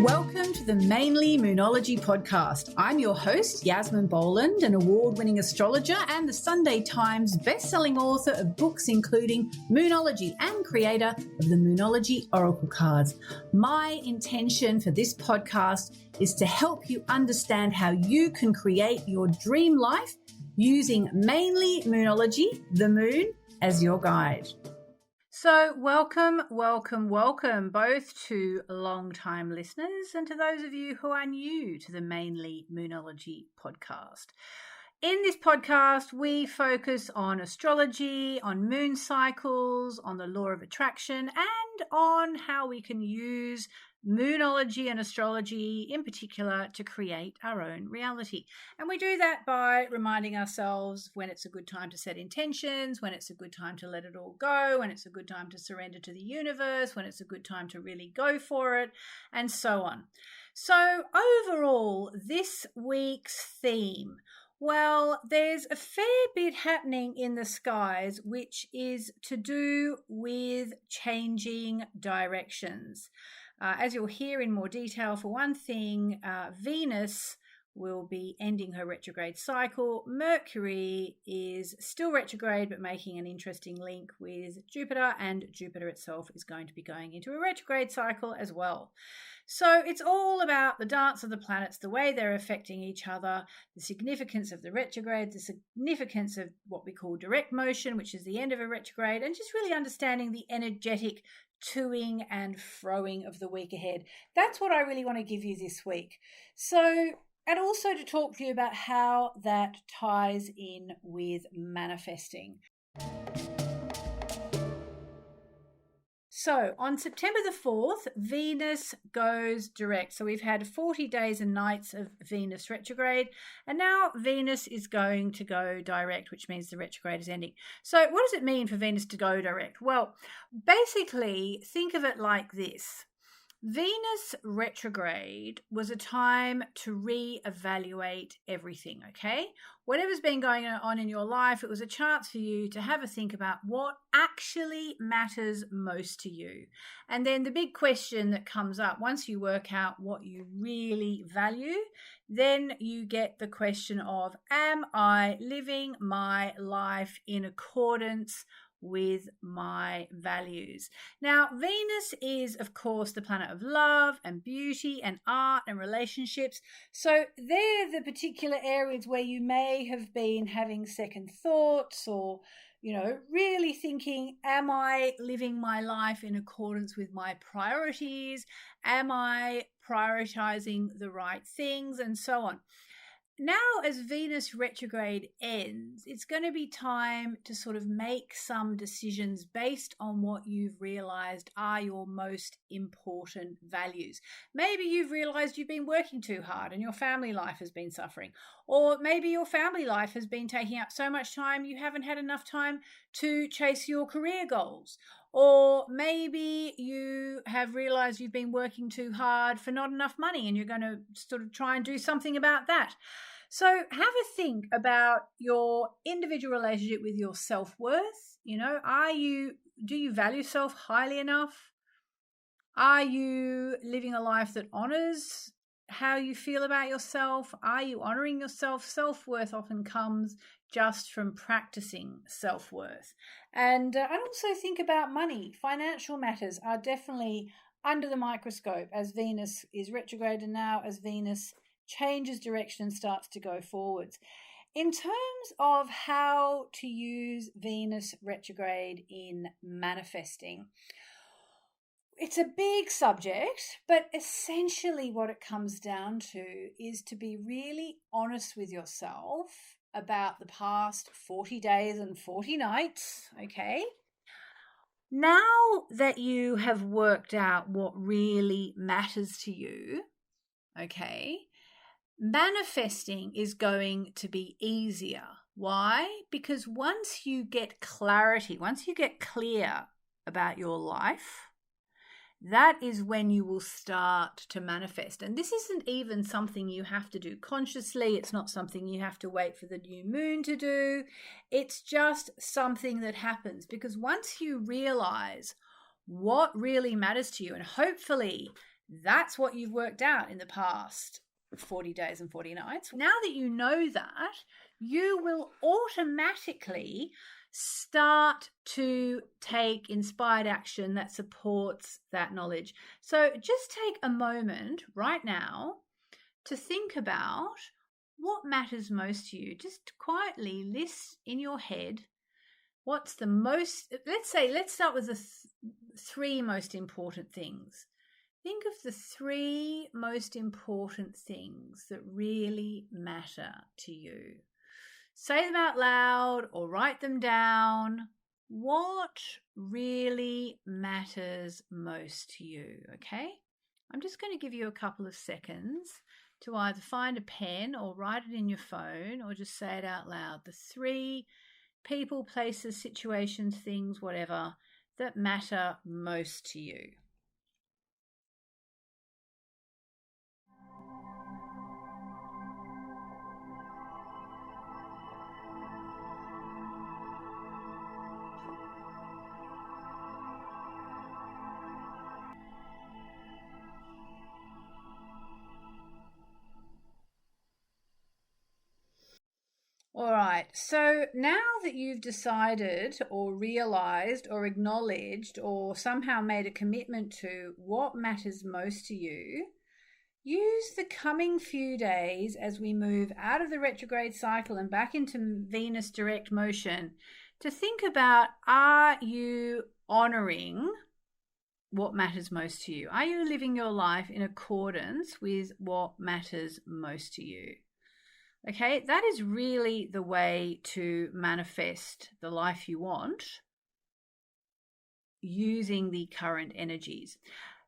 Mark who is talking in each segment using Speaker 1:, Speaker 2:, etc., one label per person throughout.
Speaker 1: Welcome to the Mainly Moonology podcast. I'm your host, Yasmin Boland, an award-winning astrologer and the Sunday Times best-selling author of books including Moonology and creator of the Moonology Oracle cards. My intention for this podcast is to help you understand how you can create your dream life using mainly Moonology, the moon, as your guide. So welcome, both to long-time listeners and to those of you who are new to the Mainly Moonology podcast. In this podcast, we focus on astrology, on moon cycles, on the law of attraction, and on how we can use moonology and astrology in particular to create our own reality. And we do that by reminding ourselves when it's a good time to set intentions, when it's a good time to let it all go, when it's a good time to surrender to the universe, when it's a good time to really go for it, and so on. So overall, this week's theme, well, there's a fair bit happening in the skies, which is to do with changing directions. As you'll hear in more detail, for one thing, Venus will be ending her retrograde cycle. Mercury is still retrograde, but making an interesting link with Jupiter, and Jupiter itself is going to be going into a retrograde cycle as well. So it's all about the dance of the planets, the way they're affecting each other, the significance of the retrograde, the significance of what we call direct motion, which is the end of a retrograde, and just really understanding the energetic toing and froing of the week ahead. That's what I really want to give you this week. So, and also to talk to you about how that ties in with manifesting. So on September the 4th, Venus goes direct. So we've had 40 days and nights of Venus retrograde, and now Venus is going to go direct, which means the retrograde is ending. So what does it mean for Venus to go direct? Well, basically, think of it like this. Venus retrograde was a time to reevaluate everything, okay? Whatever's been going on in your life, it was a chance for you to have a think about what actually matters most to you. And then the big question that comes up, once you work out what you really value, then you get the question of, am I living my life in accordance with my values? Now, Venus is, of course, the planet of love and beauty and art and relationships. So they're the particular areas where you may have been having second thoughts or, really thinking, am I living my life in accordance with my priorities? Am I prioritizing the right things? And so on. Now, as Venus retrograde ends, it's going to be time to sort of make some decisions based on what you've realized are your most important values. Maybe you've realized you've been working too hard and your family life has been suffering. Or maybe your family life has been taking up so much time you haven't had enough time to chase your career goals. Or maybe you have realized you've been working too hard for not enough money and you're going to sort of try and do something about that. So have a think about your individual relationship with your self-worth. Do you value self highly enough? Are you living a life that honors how you feel about yourself? Are you honoring yourself? Self-worth often comes just from practicing self-worth. And also think about money. Financial matters are definitely under the microscope as Venus is retrograde and now as Venus changes direction and starts to go forwards. In terms of how to use Venus retrograde in manifesting, it's a big subject, but essentially what it comes down to is to be really honest with yourself about the past 40 days and 40 nights, okay? Now that you have worked out what really matters to you, okay, manifesting is going to be easier. Why? Because once you get clarity, once you get clear about your life, that is when you will start to manifest. And this isn't even something you have to do consciously. It's not something you have to wait for the new moon to do. It's just something that happens because once you realize what really matters to you, and hopefully That's what you've worked out in the past 40 days and 40 nights. Now that you know that, you will automatically start to take inspired action that supports that knowledge. So just take a moment right now to think about what matters most to you. Just quietly list in your head what's the most, let's start with the three most important things. Think of the three most important things that really matter to you. Say them out loud or write them down. What really matters most to you, okay? I'm just going to give you a couple of seconds to either find a pen or write it in your phone or just say it out loud. The three people, places, situations, things, whatever, that matter most to you. All right, so now that you've decided or realized or acknowledged or somehow made a commitment to what matters most to you, use the coming few days as we move out of the retrograde cycle and back into Venus direct motion to think about, are you honoring what matters most to you? Are you living your life in accordance with what matters most to you? Okay, that is really the way to manifest the life you want using the current energies.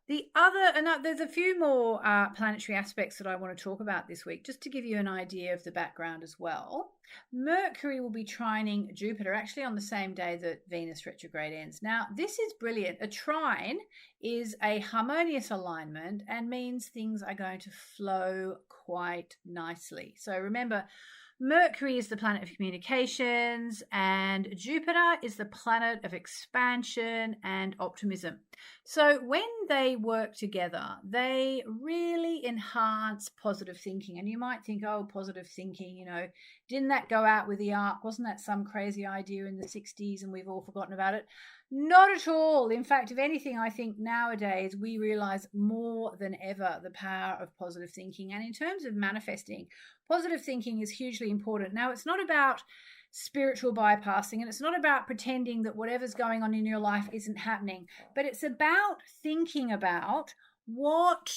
Speaker 1: There's a few more planetary aspects that I want to talk about this week, just to give you an idea of the background as well. Mercury will be trining Jupiter actually on the same day that Venus retrograde ends. Now, this is brilliant. A trine is a harmonious alignment and means things are going to flow quite nicely. So remember, Mercury is the planet of communications and Jupiter is the planet of expansion and optimism. So when they work together, they really enhance positive thinking. And you might think, oh, positive thinking, didn't that go out with the ark? Wasn't that some crazy idea in the 60s and we've all forgotten about it? Not at all. In fact, if anything, I think nowadays we realize more than ever the power of positive thinking. And in terms of manifesting, positive thinking is hugely important. Now, it's not about spiritual bypassing and it's not about pretending that whatever's going on in your life isn't happening, but it's about thinking about what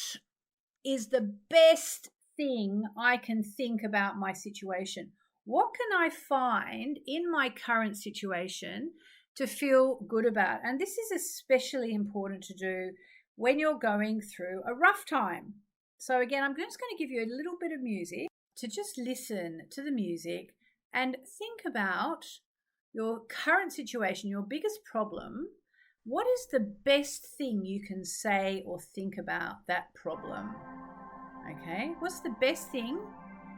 Speaker 1: is the best thing I can think about my situation. What can I find in my current situation to feel good about? And this is especially important to do when you're going through a rough time. So again, I'm just going to give you a little bit of music to just listen to the music and think about your current situation, your biggest problem. What is the best thing you can say or think about that problem? Okay, what's the best thing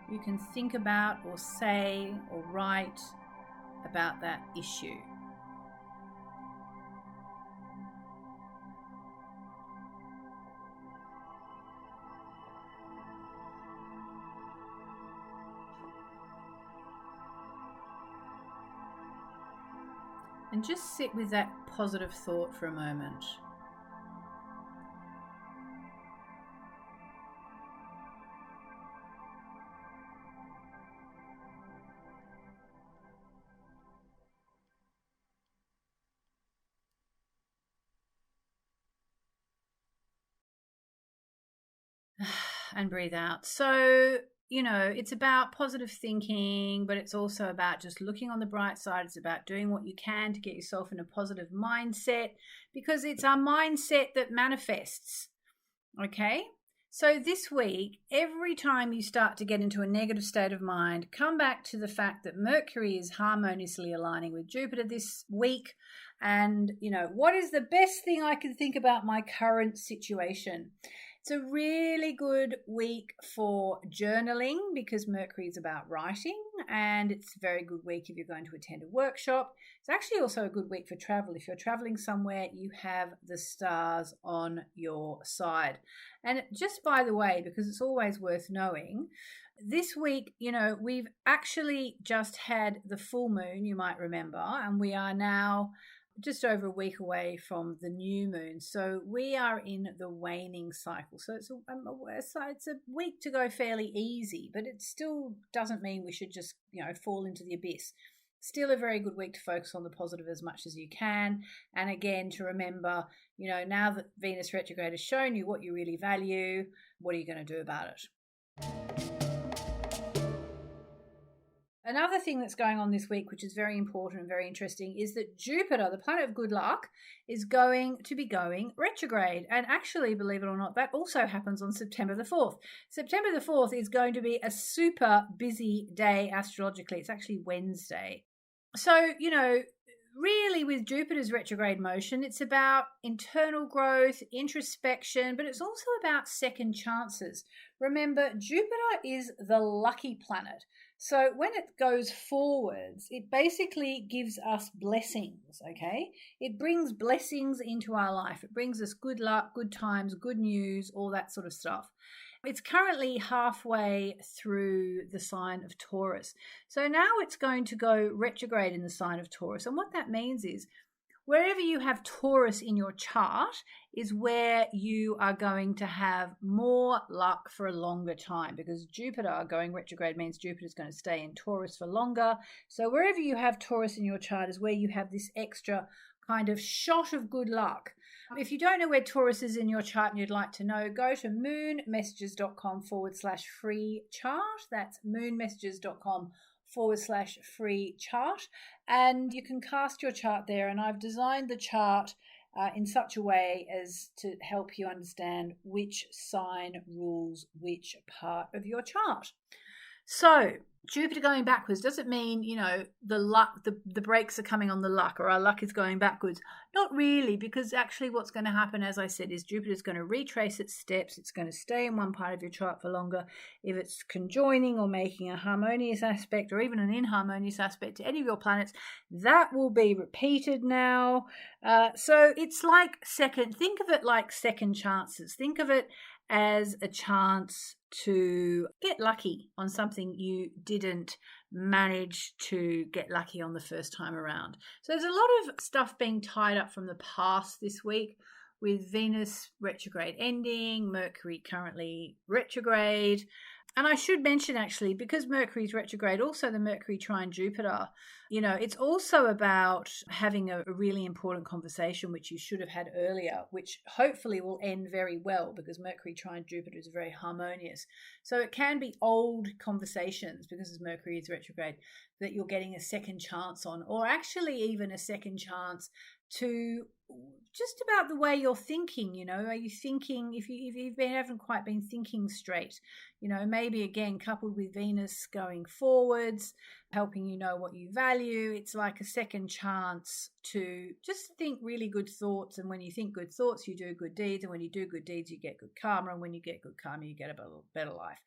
Speaker 1: you can think about or say or write about that issue? And just sit with that positive thought for a moment. And breathe out. So, it's about positive thinking, but it's also about just looking on the bright side. It's about doing what you can to get yourself in a positive mindset, because it's our mindset that manifests. Okay? So this week, every time you start to get into a negative state of mind, come back to the fact that Mercury is harmoniously aligning with Jupiter this week. And, what is the best thing I can think about my current situation? It's a really good week for journaling because Mercury is about writing, and it's a very good week if you're going to attend a workshop. It's actually also a good week for travel. If you're traveling somewhere, you have the stars on your side. And just by the way, because it's always worth knowing, this week, we've actually just had the full moon, you might remember, and we are now just over a week away from the new moon. So we are in the waning cycle. So it's a week to go fairly easy, but it still doesn't mean we should just, fall into the abyss. Still a very good week to focus on the positive as much as you can. And again, to remember, now that Venus retrograde has shown you what you really value, what are you going to do about it? Another thing that's going on this week, which is very important and very interesting, is that Jupiter, the planet of good luck, is going to be going retrograde. And actually, believe it or not, that also happens on September the 4th. September the 4th is going to be a super busy day astrologically. It's actually Wednesday. So, really with Jupiter's retrograde motion, it's about internal growth, introspection, but it's also about second chances. Remember, Jupiter is the lucky planet. So when it goes forwards, it basically gives us blessings, okay? It brings blessings into our life. It brings us good luck, good times, good news, all that sort of stuff. It's currently halfway through the sign of Taurus. So now it's going to go retrograde in the sign of Taurus. And what that means is wherever you have Taurus in your chart is where you are going to have more luck for a longer time, because Jupiter going retrograde means Jupiter is going to stay in Taurus for longer. So wherever you have Taurus in your chart is where you have this extra kind of shot of good luck. If you don't know where Taurus is in your chart and you'd like to know, go to moonmessages.com/free chart. That's moonmessages.com/free chart. And you can cast your chart there. And I've designed the chart in such a way as to help you understand which sign rules which part of your chart. So Jupiter going backwards doesn't mean, the luck, the brakes are coming on the luck, or our luck is going backwards. Not really, because actually what's going to happen, as I said, is Jupiter's going to retrace its steps. It's going to stay in one part of your chart for longer. If it's conjoining or making a harmonious aspect or even an inharmonious aspect to any of your planets, that will be repeated now. So it's like think of it like second chances. Think of it as a chance to get lucky on something you didn't manage to get lucky on the first time around. So there's a lot of stuff being tied up from the past this week, with Venus retrograde ending, Mercury currently retrograde. And I should mention, actually, because Mercury's retrograde, also the Mercury trine Jupiter, it's also about having a really important conversation, which you should have had earlier, which hopefully will end very well, because Mercury trine Jupiter is very harmonious. So it can be old conversations, because as Mercury is retrograde, that you're getting a second chance on, or actually even a second chance to just about the way you're thinking. Are you thinking, if you haven't quite been thinking straight, maybe again coupled with Venus going forwards, helping you know what you value. It's like a second chance to just think really good thoughts, and when you think good thoughts, you do good deeds, and when you do good deeds, you get good karma, and when you get good karma, you get a better life.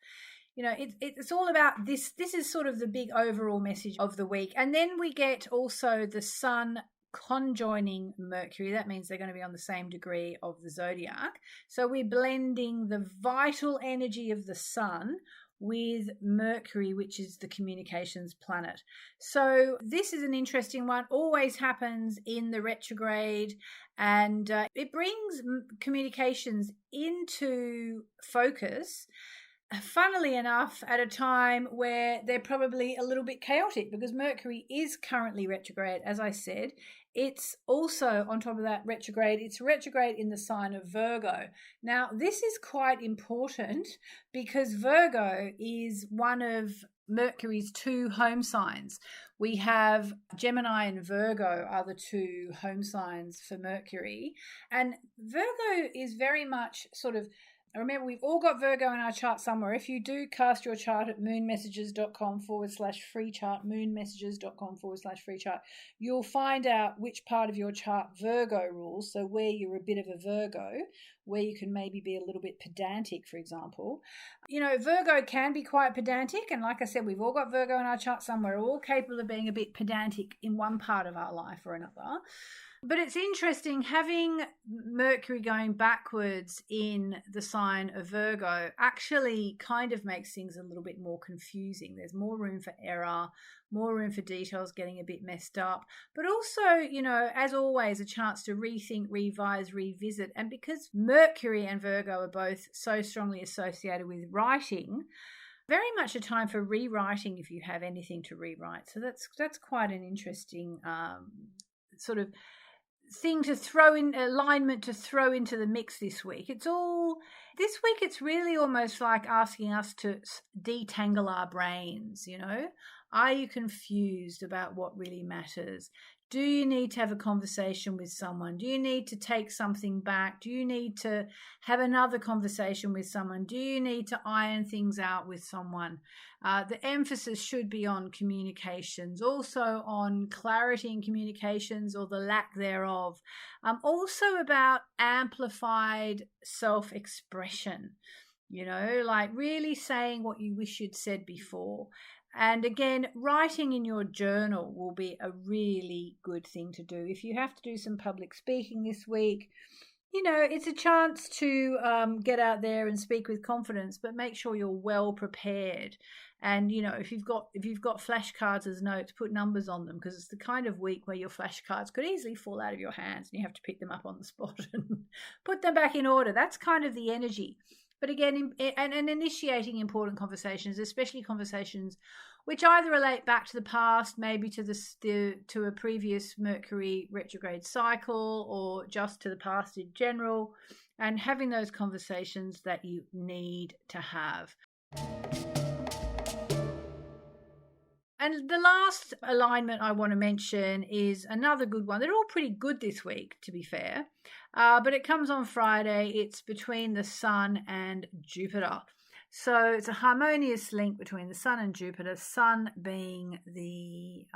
Speaker 1: It's all about this. This is sort of the big overall message of the week. And then we get also the Sun conjoining Mercury. That means they're going to be on the same degree of the zodiac. So we're blending the vital energy of the Sun with Mercury, which is the communications planet. So this is an interesting one. Always happens in the retrograde, and it brings communications into focus, funnily enough, at a time where they're probably a little bit chaotic, because Mercury is currently retrograde, as I said. It's also, on top of that, retrograde. It's retrograde in the sign of Virgo. Now, this is quite important because Virgo is one of Mercury's two home signs. We have Gemini and Virgo are the two home signs for Mercury. And Virgo is very much sort of Remember, we've all got Virgo in our chart somewhere. If you do cast your chart at moonmessages.com/free chart, moonmessages.com/free chart, you'll find out which part of your chart Virgo rules. So where you're a bit of a Virgo, where you can maybe be a little bit pedantic, for example. Virgo can be quite pedantic. And like I said, we've all got Virgo in our chart somewhere. We're all capable of being a bit pedantic in one part of our life or another. But it's interesting, having Mercury going backwards in the sign of Virgo actually kind of makes things a little bit more confusing. There's more room for error, more room for details getting a bit messed up, but also, as always, a chance to rethink, revise, revisit. And because Mercury and Virgo are both so strongly associated with writing, very much a time for rewriting if you have anything to rewrite. So that's quite an interesting sort of thing to throw in, alignment to throw into the mix this week. It's really almost like asking us to detangle our brains. Are you confused about what really matters? Do you need to have a conversation with someone? Do you need to take something back? Do you need to have another conversation with someone? Do you need to iron things out with someone? The emphasis should be on communications, also on clarity in communications or the lack thereof. Also about amplified self-expression, like really saying what you wish you'd said before. And again, writing in your journal will be a really good thing to do. If you have to do some public speaking this week, it's a chance to get out there and speak with confidence, but make sure you're well prepared. And, if you've got flashcards as notes, put numbers on them, because it's the kind of week where your flashcards could easily fall out of your hands and you have to pick them up on the spot and put them back in order. That's kind of the energy. But again, and initiating important conversations, especially conversations which either relate back to the past, maybe to a previous Mercury retrograde cycle, or just to the past in general, and having those conversations that you need to have. And the last alignment I want to mention is another good one. They're all pretty good this week, to be fair, but it comes on Friday. It's between the Sun and Jupiter. So it's a harmonious link between the Sun and Jupiter, Sun being the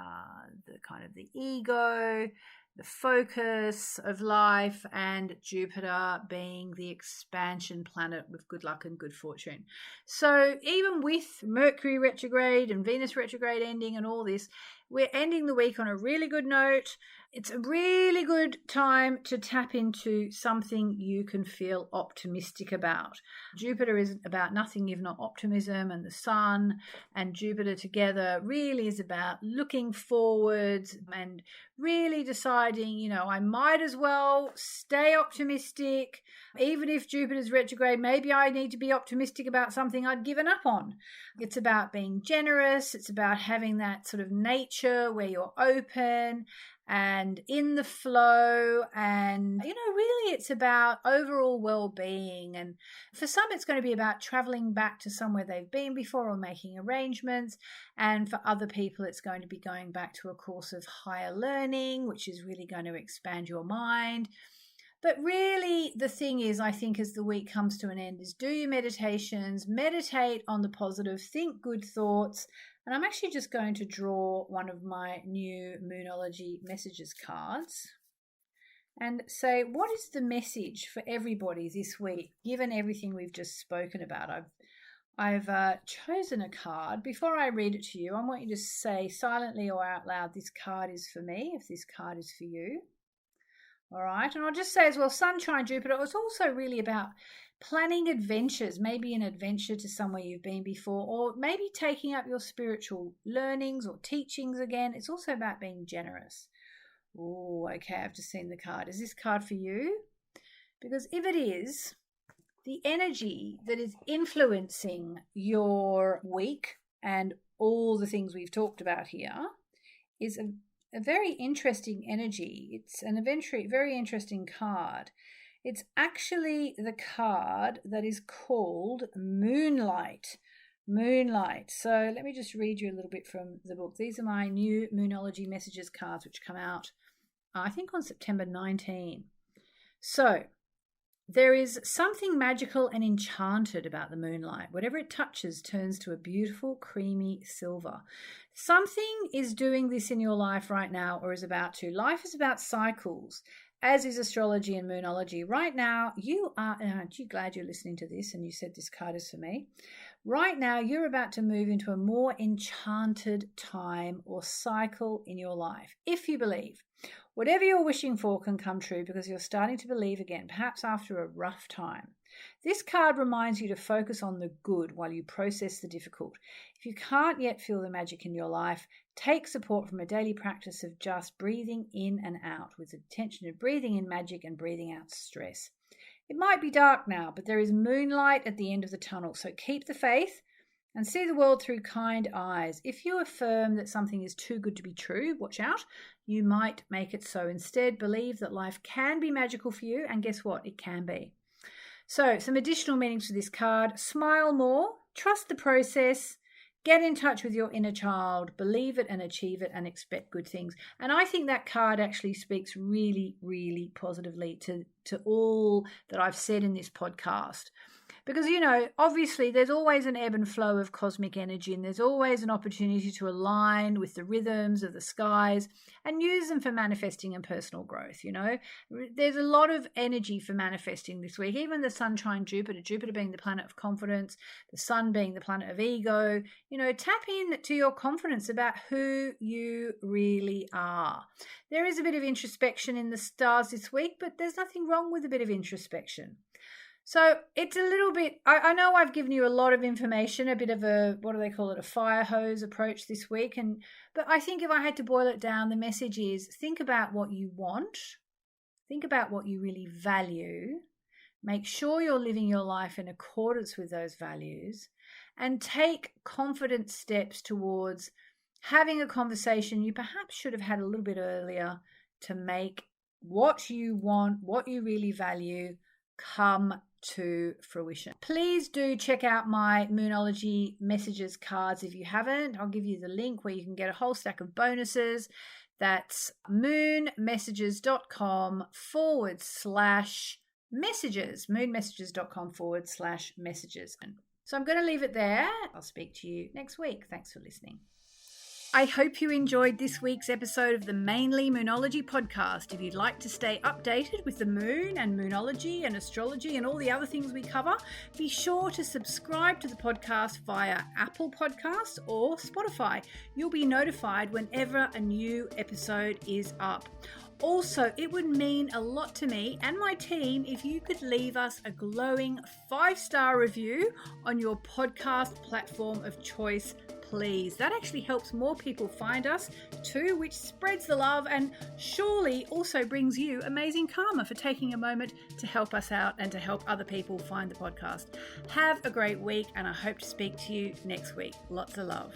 Speaker 1: kind of the ego, the focus of life, and Jupiter being the expansion planet with good luck and good fortune. So even with Mercury retrograde and Venus retrograde ending and all this, we're ending the week on a really good note. It's a really good time to tap into something you can feel optimistic about. Jupiter is about nothing if not optimism, and the Sun and Jupiter together really is about looking forwards and really deciding, I might as well stay optimistic. Even if Jupiter's retrograde, maybe I need to be optimistic about something I'd given up on. It's about being generous. It's about having that sort of nature where you're open and in the flow, and really it's about overall well-being. And for some it's going to be about traveling back to somewhere they've been before or making arrangements, and for other people it's going to be going back to a course of higher learning, which is really going to expand your mind. But really the thing is, I think, as the week comes to an end, is do your meditations, meditate on the positive, think good thoughts. And I'm actually just going to draw one of my new Moonology messages cards and say, what is the message for everybody this week, given everything we've just spoken about? I've chosen a card. Before I read it to you, I want you to say silently or out loud, this card is for me, if this card is for you. All right, and I'll just say as well, Sunshine, Jupiter, it's also really about planning adventures, maybe an adventure to somewhere you've been before, or maybe taking up your spiritual learnings or teachings again. It's also about being generous. Oh, okay, I've just seen the card. Is this card for you? Because if it is, the energy that is influencing your week and all the things we've talked about here is a very interesting energy. It's an very interesting card. It's actually the card that is called Moonlight. Moonlight. So let me just read you a little bit from the book. These are my new Moonology messages cards, which come out, I think, on September 19. So, there is something magical and enchanted about the moonlight. Whatever it touches turns to a beautiful, creamy silver. Something is doing this in your life right now, or is about to. Life is about cycles, as is astrology and moonology. Right now, aren't you glad you're listening to this and you said this card is for me? Right now, you're about to move into a more enchanted time or cycle in your life, if you believe. Whatever you're wishing for can come true because you're starting to believe again, perhaps after a rough time. This card reminds you to focus on the good while you process the difficult. If you can't yet feel the magic in your life, take support from a daily practice of just breathing in and out with the intention of breathing in magic and breathing out stress. It might be dark now, but there is moonlight at the end of the tunnel, so keep the faith and see the world through kind eyes. If you affirm that something is too good to be true, watch out, you might make it so. Instead, believe that life can be magical for you, and guess what? It can be. So, some additional meanings for this card. Smile more, trust the process, get in touch with your inner child, believe it and achieve it, and expect good things. And I think that card actually speaks really, really positively to all that I've said in this podcast. Because, obviously there's always an ebb and flow of cosmic energy, and there's always an opportunity to align with the rhythms of the skies and use them for manifesting and personal growth. There's a lot of energy for manifesting this week, even the sunshine Jupiter being the planet of confidence, the sun being the planet of ego. Tap in to your confidence about who you really are. There is a bit of introspection in the stars this week, but there's nothing wrong with a bit of introspection. So it's a little bit, I know I've given you a lot of information, a bit of a, what do they call it, a fire hose approach this week. But I think if I had to boil it down, the message is think about what you want, think about what you really value, make sure you're living your life in accordance with those values, and take confident steps towards having a conversation you perhaps should have had a little bit earlier to make what you want, what you really value, come to fruition. Please do check out my Moonology messages cards if you haven't. I'll give you the link where you can get a whole stack of bonuses. That's moonmessages.com/messages, moonmessages.com/messages. So I'm going to leave it there. I'll speak to you next week. Thanks for listening. I hope you enjoyed this week's episode of the Mainly Moonology podcast. If you'd like to stay updated with the moon and moonology and astrology and all the other things we cover, be sure to subscribe to the podcast via Apple Podcasts or Spotify. You'll be notified whenever a new episode is up. Also, it would mean a lot to me and my team if you could leave us a glowing 5-star review on your podcast platform of choice, please. That actually helps more people find us too, which spreads the love and surely also brings you amazing karma for taking a moment to help us out and to help other people find the podcast. Have a great week, and I hope to speak to you next week. Lots of love.